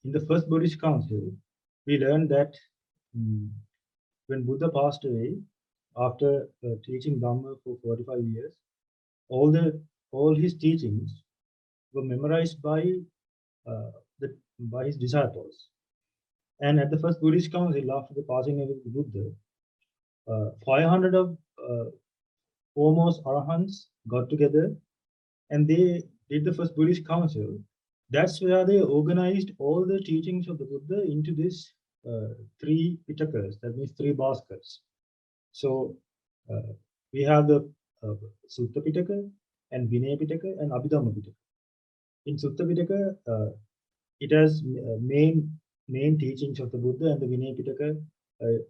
in the first Buddhist council, we learned that when Buddha passed away, after teaching Dhamma for 45 years, all his teachings were memorized by his disciples. And at the first Buddhist council, after the passing away of the Buddha, 500 of foremost arahants got together, and they did the first Buddhist council. That's where they organized all the teachings of the Buddha into this 3 pitakas, that means 3 baskets. So we have the Sutta Pitaka and Vinaya Pitaka and Abhidhamma Pitaka. In Sutta Pitaka, it has main teachings of the Buddha, and the Vinaya Pitaka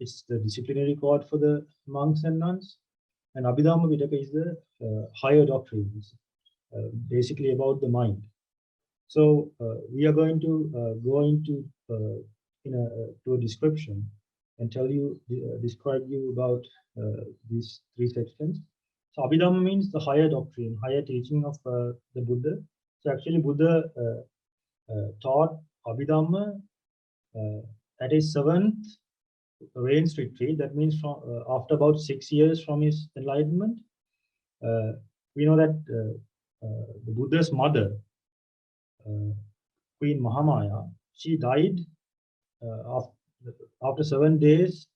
is the disciplinary code for the monks and nuns, and Abhidhamma Pitaka is the higher doctrines, basically about the mind. So we are going to go into to a description and describe you about these 3 sections. So Abhidhamma means the higher doctrine, higher teaching of the Buddha. So actually Buddha taught Abhidhamma at his 7th rains retreat. That means from after about 6 years from his enlightenment. We know that the Buddha's mother, Queen Mahamaya, she died after 7 days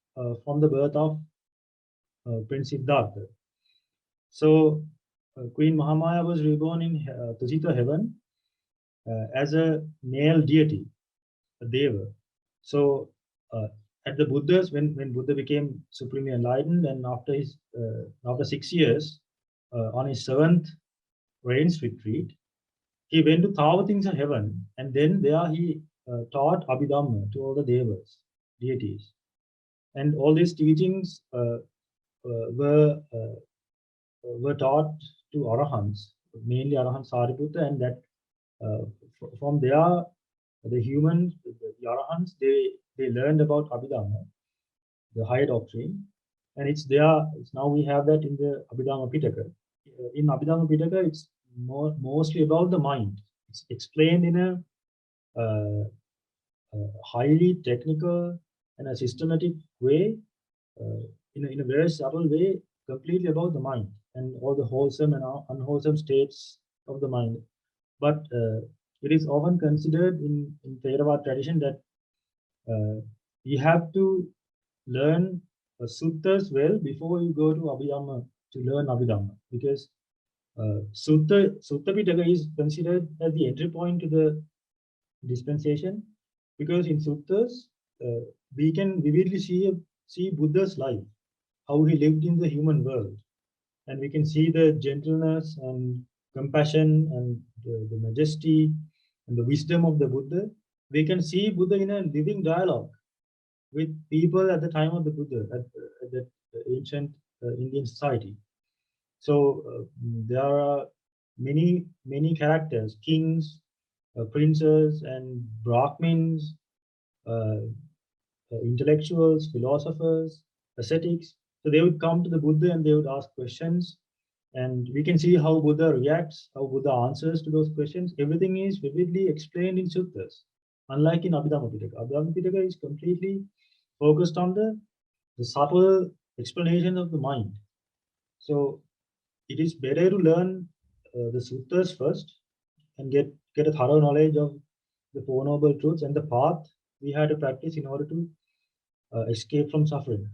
from the birth of Prince Siddhartha. So Queen Mahamaya was reborn in Tusita heaven as a male deity, a deva. So at the Buddha's, when Buddha became supremely enlightened, and after 6 years, on his 7th rains retreat, he went to Tavatimsa heaven, and then there he taught Abhidhamma to all the devas, deities. And all these teachings were taught to arahants, mainly Arahant Sariputta, and that from there, the humans, the arahants, they learned about Abhidhamma, the higher doctrine, and it's there. Now we have that in the Abhidhamma Pitaka. In Abhidhamma Pitaka, it's mostly about the mind. It's explained in a highly technical and a systematic way, in a very subtle way, completely about the mind and all the wholesome and unwholesome states of the mind. But it is often considered in Theravada tradition that you have to learn suttas well before you go to Abhidhamma to learn Abhidhamma, because Sutta Pitaka is considered as the entry point to the dispensation, because in suttas we can vividly see Buddha's life, how he lived in the human world, and we can see the gentleness and compassion and the majesty and the wisdom of the Buddha. We can see Buddha in a living dialogue with people at the time of the Buddha, at the ancient Indian society. So there are many characters, kings, princes, and Brahmins, intellectuals, philosophers, ascetics. So they would come to the Buddha and they would ask questions, and we can see how Buddha reacts, how Buddha answers to those questions. Everything is vividly explained in suttas, unlike in Abhidhamma Pitaka. Abhidhamma Pitaka is completely focused on the subtle explanation of the mind. So it is better to learn the suttas first and get a thorough knowledge of the Four Noble Truths and the path we have to practice in order to escape from suffering.